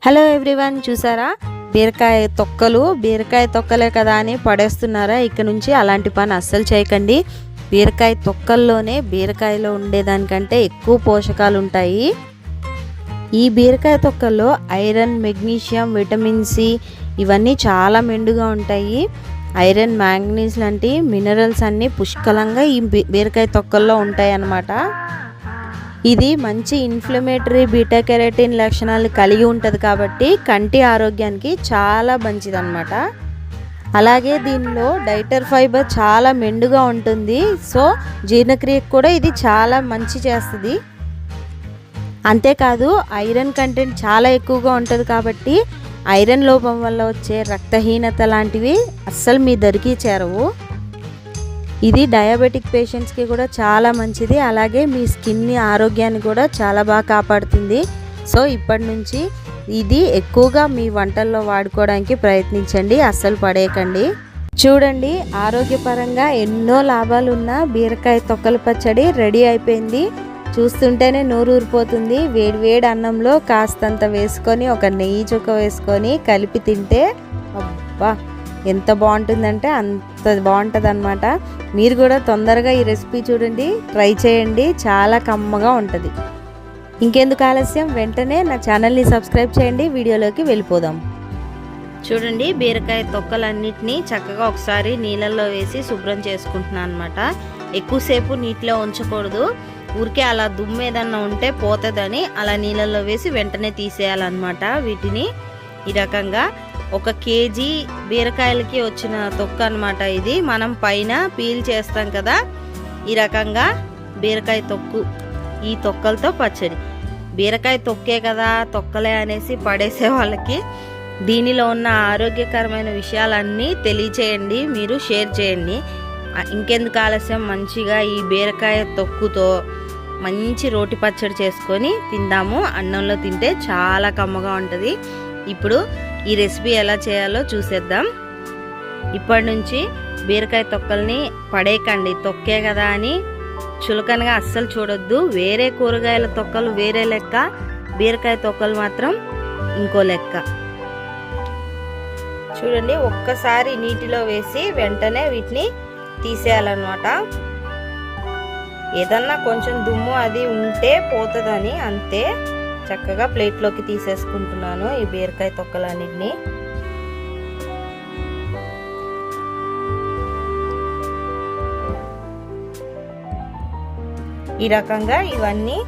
Hello everyone, చూసారా బీరకాయ తొక్కలే కదా అని పడేస్తున్నారా? ఇక నుంచి అలాంటి పని అస్సలు చేయకండి. బీరకాయ తొక్కల్లోనే బీరకాయలో ఉండేదానికంటే ఎక్కువ పోషకాలు ఉంటాయి. ఈ బీరకాయ తొక్కల్లో ఐరన్, మెగ్నీషియం, విటమిన్ సి ఇవన్నీ చాలా మెండుగా ఉంటాయి. ఐరన్, మ్యాంగనీస్ లాంటి మినరల్స్ అన్నీ పుష్కలంగా ఈ బీరకాయ తొక్కల్లో ఉంటాయి అన్నమాట. ఇది మంచి ఇన్ఫ్లమేటరీ బీటా కెరటిన్ లక్షణాలు కలిగి ఉంటుంది కాబట్టి కంటి ఆరోగ్యానికి చాలా మంచిదన్నమాట. అలాగే దీనిలో డైటర్ ఫైబర్ చాలా మెండుగా ఉంటుంది. సో జీర్ణక్రియకు కూడా ఇది చాలా మంచి చేస్తుంది. అంతేకాదు ఐరన్ కంటెంట్ చాలా ఎక్కువగా ఉంటుంది కాబట్టి ఐరన్ లోపం వల్ల వచ్చే రక్తహీనత లాంటివి అస్సలు మీ దరికి చేరవు. ఇది డయాబెటిక్ పేషెంట్స్కి కూడా చాలా మంచిది. అలాగే మీ స్కిన్ ఆరోగ్యాన్ని కూడా చాలా బాగా కాపాడుతుంది. సో ఇప్పటి నుంచి ఇది ఎక్కువగా మీ వంటల్లో వాడుకోవడానికి ప్రయత్నించండి, అస్సలు పడేయకండి. చూడండి, ఆరోగ్యపరంగా ఎన్నో లాభాలు ఉన్న బీరకాయ తొక్కల పచ్చడి రెడీ అయిపోయింది. చూస్తుంటేనే నోరు ఊరిపోతుంది. వేడి అన్నంలో కాస్తంత వేసుకొని ఒక నెయ్యి చుక్క వేసుకొని కలిపి తింటే అబ్బా ఎంత బాగుంటుందంటే అంత బాగుంటుంది అన్నమాట. మీరు కూడా తొందరగా ఈ రెసిపీ చూడండి, ట్రై చేయండి, చాలా కమ్మగా ఉంటుంది. ఇంకెందుకు ఆలస్యం, వెంటనే నా ఛానల్ని సబ్స్క్రైబ్ చేయండి. వీడియోలోకి వెళ్ళిపోదాం. చూడండి, బీరకాయ తొక్కలన్నిటినీ చక్కగా ఒకసారి నీళ్ళల్లో వేసి శుభ్రం చేసుకుంటున్నాను అనమాట. ఎక్కువసేపు నీటిలో ఉంచకూడదు, ఊరికే అలా దుమ్ము ఏదన్నా ఉంటే పోతుందని అలా నీళ్ళల్లో వేసి వెంటనే తీసేయాలన్నమాట. వీటిని ఈ రకంగా 1 కేజీ బీరకాయలకి వచ్చిన తొక్క అనమాట. ఇది మనం పైన పీల్ చేస్తాం కదా, ఈ రకంగా బీరకాయ తొక్కు, ఈ తొక్కలతో పచ్చడి. బీరకాయ తొక్కే కదా తొక్కలే అనేసి పడేసే వాళ్ళకి దీనిలో ఉన్న ఆరోగ్యకరమైన విషయాలన్నీ తెలియచేయండి, మీరు షేర్ చేయండి. ఇంకెందుకు ఆలస్యం, మంచిగా ఈ బీరకాయ తొక్కుతో మంచి రోటి పచ్చడి చేసుకొని తిందాము. అన్నంలో తింటే చాలా కమ్మగా ఉంటుంది. ఇప్పుడు ఈ రెసిపీ ఎలా చేయాలో చూసేద్దాం. ఇప్పటి నుంచి బీరకాయ తొక్కల్ని పడేయకండి, తొక్కే కదా అని చులకనగా అస్సలు చూడొద్దు. వేరే కూరగాయల తొక్కలు వేరే లెక్క, బీరకాయ తొక్కలు మాత్రం ఇంకో లెక్క. చూడండి, ఒక్కసారి నీటిలో వేసి వెంటనే వీటిని తీసేయాలన్నమాట. ఏదన్నా కొంచెం దుమ్ము అది ఉంటే పోతుందని అంతే. చక్కగా ప్లేట్లోకి తీసేసుకుంటున్నాను ఈ బీరకాయ తొక్కలన్నిటిని. ఈ రకంగా ఇవన్నీ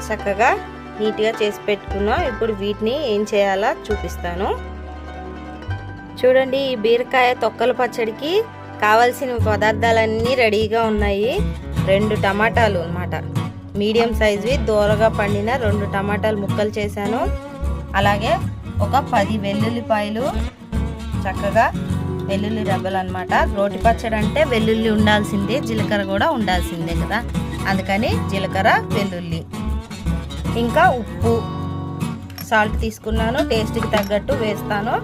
చక్కగా నీట్గా చేసి పెట్టుకున్నాం. ఇప్పుడు వీటిని ఏం చేయాలో చూపిస్తాను. చూడండి, ఈ బీరకాయ తొక్కల పచ్చడికి కావలసిన పదార్థాలన్నీ రెడీగా ఉన్నాయి. 2 టమాటాలు అన్నమాట, మీడియం సైజువి దూరగా పండిన 2 టమాటాలు ముక్కలు చేశాను. అలాగే ఒక 10 వెల్లుల్లిపాయలు, చక్కగా వెల్లుల్లి రెబ్బలు అనమాట. రోటి పచ్చడి అంటే వెల్లుల్లి ఉండాల్సిందే, జీలకర్ర కూడా ఉండాల్సిందే కదా, అందుకని జీలకర్ర, వెల్లుల్లి, ఇంకా ఉప్పు, సాల్ట్ తీసుకున్నాను, టేస్ట్కి తగ్గట్టు వేస్తాను.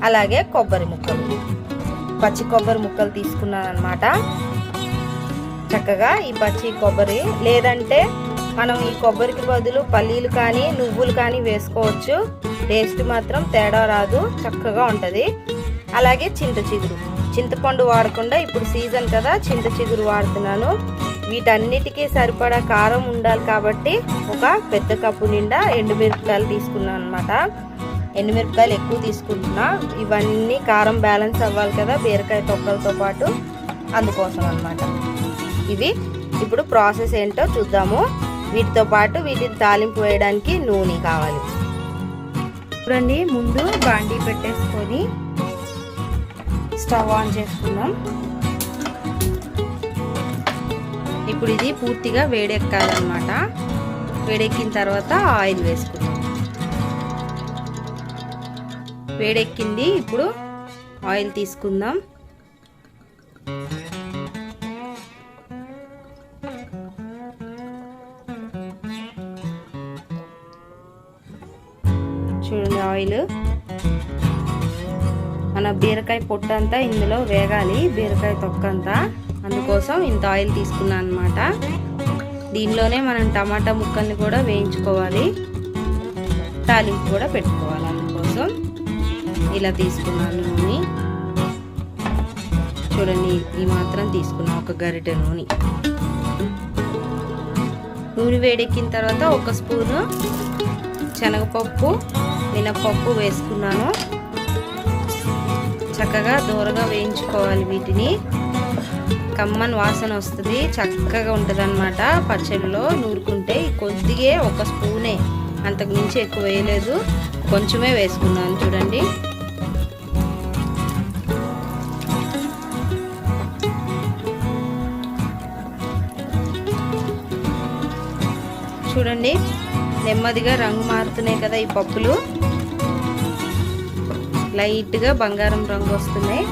అలాగే కొబ్బరి ముక్కలు, పచ్చి కొబ్బరి ముక్కలు తీసుకున్నాను అనమాట. చక్కగా ఈ పచ్చి కొబ్బరి, లేదంటే మనం ఈ కొబ్బరికి బదులు పల్లీలు కానీ నువ్వులు కానీ వేసుకోవచ్చు. టేస్ట్ మాత్రం తేడా రాదు, చక్కగా ఉంటుంది. అలాగే చింతపండు వాడకుండా ఇప్పుడు సీజన్ కదా చింత చిగురు వాడుతున్నాను. వీటన్నిటికీ సరిపడా కారం ఉండాలి కాబట్టి ఒక పెద్ద కప్పు నిండా ఎండుమిరపకాయలు తీసుకున్నాను అనమాట. ఎండుమిరపకాయలు ఎక్కువ తీసుకుంటున్నా, ఇవన్నీ కారం బ్యాలెన్స్ అవ్వాలి కదా బీరకాయ తొక్కలతో పాటు, అందుకోసం అనమాట. ఇవి ఇప్పుడు ప్రాసెస్ ఏంటో చూద్దాము. వీటితో పాటు వీటిని తాలింపు వేయడానికి నూనె కావాలి. చూడండి, ముందు బాండీ పెట్టేసుకొని స్టవ్ ఆన్ చేసుకుందాం. ఇప్పుడు ఇది పూర్తిగా వేడెక్కాలన్నమాట. వేడెక్కిన తర్వాత ఆయిల్ వేసుకుందాం. వేడెక్కింది, ఇప్పుడు ఆయిల్ తీసుకుందాం. చూడండి, ఆయిల్ మన బీరకాయ పొట్టు అంతా ఇందులో వేగాలి, బీరకాయ తొక్క అంతా, అందుకోసం ఇంత ఆయిల్ తీసుకున్నాను అనమాట. దీనిలోనే మనం టమాటా ముక్కల్ని కూడా వేయించుకోవాలి. తాలింపు కూడా పెట్టుకోవాలి. అందుకోసం ఇలా తీసుకున్నాను నూనె. చూడండి, ఈ మాత్రం తీసుకున్నాను, ఒక గరిటె నూనె. నూనె వేడెక్కిన తర్వాత 1 స్పూను శనగపప్పు, మినపప్పు వేసుకున్నాను. చక్కగా దూరగా వేయించుకోవాలి. వీటిని కమ్మని వాసన వస్తుంది, చక్కగా ఉంటుంది అన్నమాట. పచ్చడిలో నూరుకుంటే కొద్దిగా 1 స్పూనే, అంతకు మించి ఎక్కువ వేయలేదు, కొంచెమే వేసుకున్నాను. చూడండి, చూడండి నెమ్మదిగా రంగు మారుతున్నాయి కదా ఈ పప్పులు. లైట్గా బంగారం రంగు వస్తున్నాయి.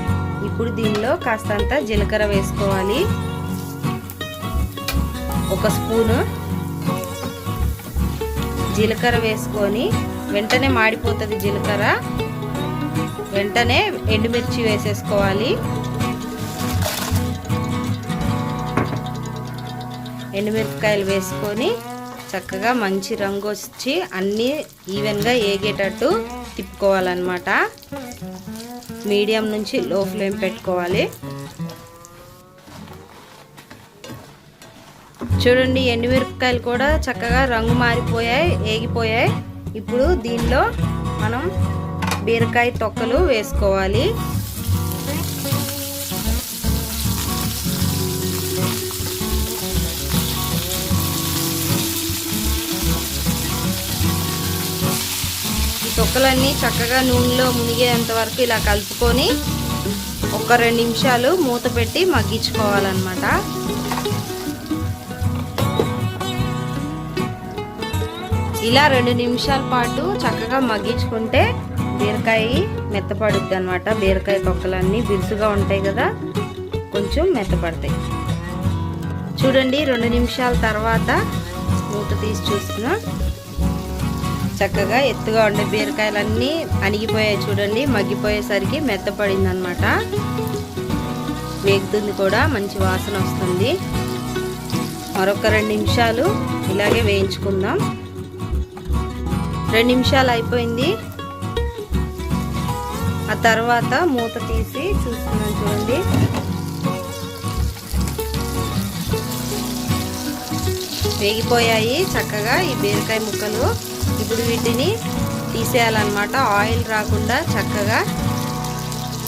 ఇప్పుడు దీనిలో కాస్తంత జీలకర్ర వేసుకోవాలి. 1 స్పూను జీలకర్ర వేసుకొని, వెంటనే మాడిపోతుంది జీలకర్ర, వెంటనే ఎండుమిర్చి వేసేసుకోవాలి. ఎండుమిరపకాయలు వేసుకొని చక్కగా మంచి రంగు వచ్చి అన్నీ ఈవెన్గా ఏగేటట్టు తిప్పుకోవాలన్నమాట. మీడియం నుంచి లో ఫ్లేమ్ పెట్టుకోవాలి. చూడండి, ఎండుమిరపకాయలు కూడా చక్కగా రంగు మారిపోయాయి, ఏగిపోయాయి. ఇప్పుడు దీనిలో మనం బీరకాయ తొక్కలు వేసుకోవాలి. తొక్కలన్నీ చక్కగా నూనెలో మునిగేంత వరకు ఇలా కలుపుకొని 1-2 నిమిషాలు మూత పెట్టి మగ్గించుకోవాలన్నమాట. ఇలా 2 నిమిషాల పాటు చక్కగా మగ్గించుకుంటే బీరకాయ మెత్తపడుద్ది అన్నమాట. బీరకాయ తొక్కలన్నీ బిరుసుగా ఉంటాయి కదా, కొంచెం మెత్తపడతాయి. చూడండి, 2 నిమిషాల తర్వాత మూత తీసి చూస్తున్నా, చక్కగా ఎత్తుగా ఉండే బీరకాయలన్నీ అణిగిపోయాయి. చూడండి, మగ్గిపోయేసరికి మెత్తపడింది అన్నమాట. వేగుతుంది కూడా, మంచి వాసన వస్తుంది. మరొక 2 నిమిషాలు ఇలాగే వేయించుకుందాం. 2 నిమిషాలు అయిపోయింది. ఆ తర్వాత మూత తీసి చూస్తున్నాను. చూడండి, వేగిపోయాయి చక్కగా ఈ బీరకాయ ముక్కలు. ఇప్పుడు వీటిని తీసేయాలన్నమాట. ఆయిల్ రాకుండా చక్కగా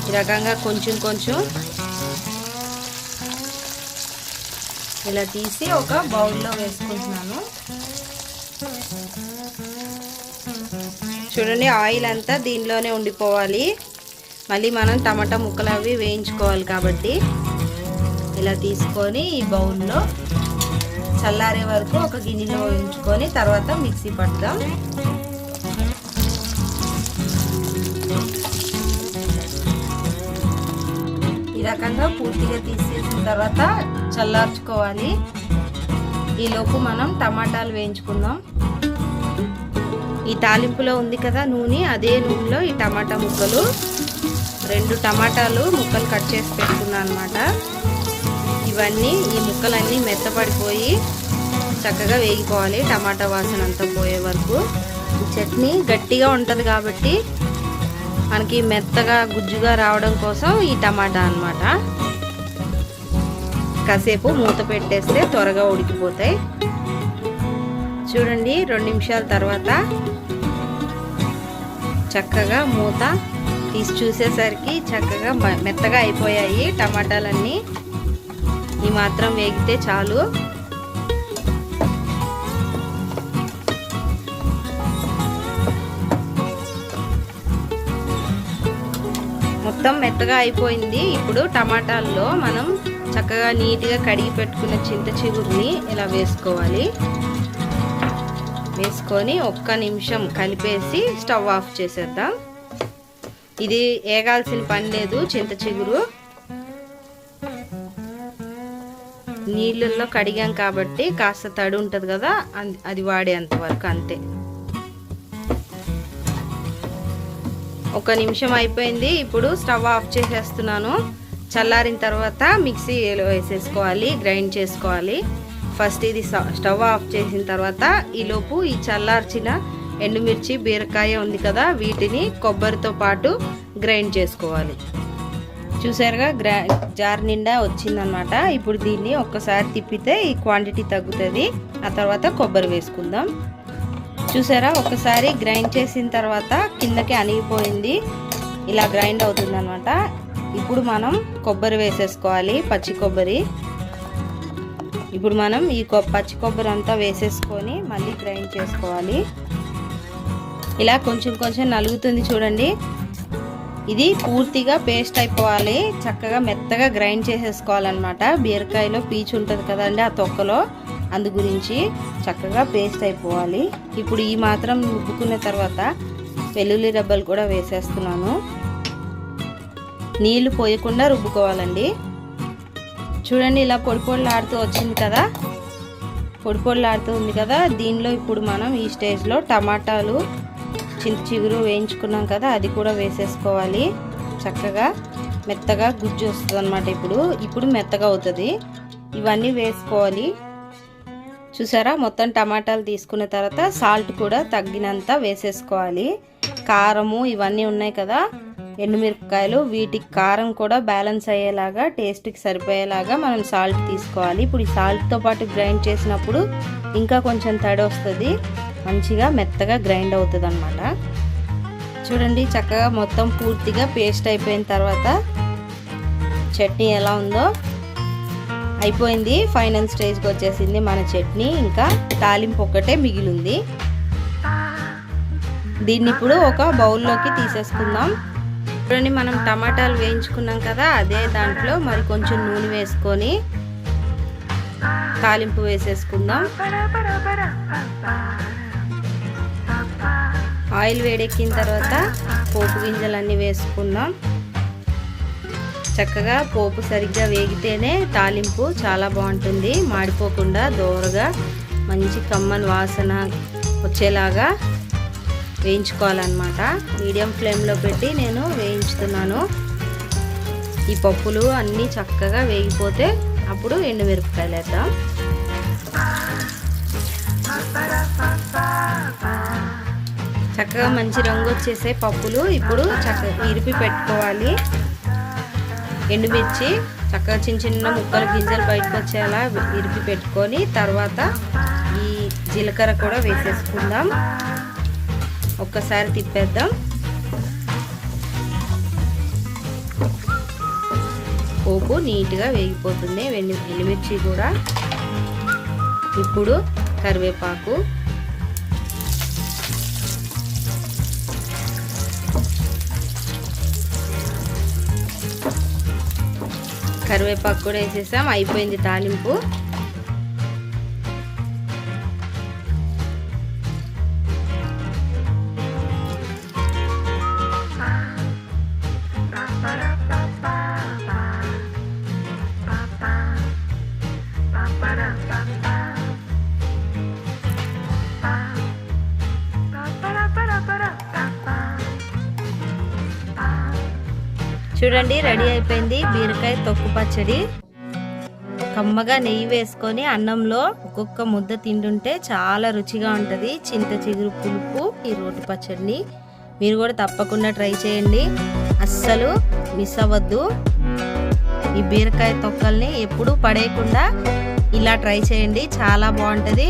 ఈ రకంగా కొంచెం కొంచెం ఇలా తీసి ఒక బౌల్లో వేసుకుంటున్నాను. చూడండి, ఆయిల్ అంతా దీనిలోనే ఉండిపోవాలి. మళ్ళీ మనం టమాటా ముక్కలు అవి వేయించుకోవాలి కాబట్టి ఇలా తీసుకొని ఈ బౌల్లో చల్లారే వరకు ఒక గిన్నెలో ఉంచుకొని తర్వాత మిక్సీ పట్టుదాం. ఈ రకంగా పూర్తిగా తీసేసిన తర్వాత చల్లార్చుకోవాలి. ఈలోపు మనం టమాటాలు వేయించుకుందాం. ఈ తాలింపులో ఉంది కదా నూనె, అదే నూనెలో ఈ టమాటా ముక్కలు, 2 టమాటాలు ముక్కలు కట్ చేసి పెట్టుకున్నాను అన్నమాట. ఇవన్నీ ఈ ముక్కలన్నీ మెత్తపడిపోయి చక్కగా వేగిపోవాలి, టమాటా వాసన అంతా పోయే వరకు. ఈ చట్నీ గట్టిగా ఉంటుంది కాబట్టి మనకి మెత్తగా గుజ్జుగా రావడం కోసం ఈ టమాటా అన్నమాట. కాసేపు మూత పెట్టేస్తే త్వరగా ఉడికిపోతాయి. చూడండి, 2 నిమిషాల తర్వాత చక్కగా మూత తీసి చూసేసరికి చక్కగా మెత్తగా అయిపోయాయి టమాటాలన్నీ. ఈ మాత్రం వేగితే చాలు. మొత్తం మెత్తగా అయిపోయింది. ఇప్పుడు టమాటాల్లో మనం చక్కగా నీట్గా కడిగి పెట్టుకున్న చింత చిగురుని ఇలా వేసుకోవాలి. వేసుకొని 1 నిమిషం కలిపేసి స్టవ్ ఆఫ్ చేసేద్దాం. ఇది ఏగాల్సిన పని లేదు. చింత చిగురు నీళ్ళల్లో కడిగాం కాబట్టి కాస్త తడి ఉంటుంది కదా, అది వాడేంత వరకు అంతే. 1 నిమిషం అయిపోయింది. ఇప్పుడు స్టవ్ ఆఫ్ చేసేస్తున్నాను. చల్లారిన తర్వాత మిక్సీలో వేసేసుకోవాలి, గ్రైండ్ చేసుకోవాలి. ఫస్ట్ ఇది స్టవ్ ఆఫ్ చేసిన తర్వాత ఈలోపు ఈ చల్లార్చిన ఎండుమిర్చి, బీరకాయ ఉంది కదా, వీటిని కొబ్బరితో పాటు గ్రైండ్ చేసుకోవాలి. చూసారుగా జార్ నిండా వచ్చిందనమాట. ఇప్పుడు దీన్ని ఒక్కసారి తిప్పితే ఈ క్వాంటిటీ తగ్గుతుంది. ఆ తర్వాత కొబ్బరి వేసుకుందాం. చూసారా, ఒకసారి గ్రైండ్ చేసిన తర్వాత కిందకి అణిగిపోయింది, ఇలా గ్రైండ్ అవుతుంది అనమాట. ఇప్పుడు మనం కొబ్బరి వేసేసుకోవాలి, పచ్చి కొబ్బరి. ఇప్పుడు మనం ఈ పచ్చి కొబ్బరి అంతా వేసేసుకొని మళ్ళీ గ్రైండ్ చేసుకోవాలి. ఇలా కొంచెం కొంచెం నలుగుతుంది చూడండి. ఇది పూర్తిగా పేస్ట్ అయిపోవాలి, చక్కగా మెత్తగా గ్రైండ్ చేసేసుకోవాలన్నమాట. బీరకాయలో పీచు ఉంటుంది కదండి ఆ తొక్కలో, అందు గురించి చక్కగా పేస్ట్ అయిపోవాలి. ఇప్పుడు ఈ మాత్రం రుబ్బుకున్న తర్వాత వెల్లుల్లి రెబ్బలు కూడా వేసేస్తున్నాను. నీళ్లు పోయకుండా రుబ్బుకోవాలండి. చూడండి, ఇలా పొడి పొడిలాడుతూ వచ్చింది కదా, పొడి పొడిలాడుతూ ఉంది కదా. దీనిలో ఇప్పుడు మనం ఈ స్టేజ్లో టమాటాలు, చింత చిగురు వేయించుకున్నాం కదా, అది కూడా వేసేసుకోవాలి. చక్కగా మెత్తగా గుజ్జు వస్తుంది అనమాట. ఇప్పుడు మెత్తగా అవుతుంది. ఇవన్నీ వేసుకోవాలి. చూసారా, మొత్తం టమాటాలు తీసుకున్న తర్వాత సాల్ట్ కూడా తగ్గినంత వేసేసుకోవాలి. కారము ఇవన్నీ ఉన్నాయి కదా, ఎండుమిరపకాయలు, వీటికి కారం కూడా బ్యాలెన్స్ అయ్యేలాగా, టేస్ట్కి సరిపోయేలాగా మనం సాల్ట్ తీసుకోవాలి. ఇప్పుడు ఈ సాల్ట్తో పాటు గ్రైండ్ చేసినప్పుడు ఇంకా కొంచెం తడి వస్తుంది, మంచిగా మెత్తగా గ్రైండ్ అవుతుంది అన్నమాట. చూడండి, చక్కగా మొత్తం పూర్తిగా పేస్ట్ అయిపోయిన తర్వాత చట్నీ ఎలా ఉందో అయిపోయింది. ఫైనల్ స్టేజ్కి వచ్చేసింది మన చట్నీ. ఇంకా తాలింపు ఒక్కటే మిగిలింది. దీన్ని ఇప్పుడు ఒక బౌల్లోకి తీసేసుకుందాం. చూడండి, మనం టమాటాలు వేయించుకున్నాం కదా, అదే దాంట్లో మరి కొంచెం నూనె వేసుకొని తాలింపు వేసేసుకుందాం. ఆయిల్ వేడెక్కిన తర్వాత పోపు గింజలన్నీ వేసుకుందాం. చక్కగా పోపు సరిగ్గా వేగితేనే తాలింపు చాలా బాగుంటుంది, మాడిపోకుండా దోరగా మంచి కమ్మని వాసన వచ్చేలాగా వేయించుకోవాలన్నమాట. మీడియం ఫ్లేమ్లో పెట్టి నేను వేయించుతున్నాను. ఈ పప్పులు అన్నీ చక్కగా వేగిపోతే అప్పుడు ఎండుమిరపకాయలు వేద్దాం. చక్కగా మంచి రంగు వచ్చేసే పప్పులు ఇప్పుడు చక్కగా ఇరిపి పెట్టుకోవాలి. ఎండుమిర్చి చక్కగా చిన్న చిన్న ముక్కలు గింజలు బయటకు వచ్చేలా ఇరిపి పెట్టుకొని తర్వాత ఈ జీలకర్ర కూడా వేసేసుకుందాం. ఒక్కసారి తిప్పేద్దాం. పోపు నీట్గా వేగిపోతుంది, ఎండుమిర్చి కూడా. ఇప్పుడు కరివేపాకు, కరివేపాకు కూడా వేసేసాం. అయిపోయింది తాలింపు. చూడండి, రెడీ అయిపోయింది బీరకాయ తొక్కు పచ్చడి. కమ్మగా నెయ్యి వేసుకొని అన్నంలో ఒక్కొక్క ముద్ద తింటుంటే చాలా రుచిగా ఉంటుంది. చింత చిగురు పులుపు ఈ రోటి పచ్చడిని మీరు కూడా తప్పకుండా ట్రై చేయండి, అస్సలు మిస్ అవ్వద్దు. ఈ బీరకాయ తొక్కల్ని ఎప్పుడూ పడేయకుండా ఇలా ట్రై చేయండి, చాలా బాగుంటుంది.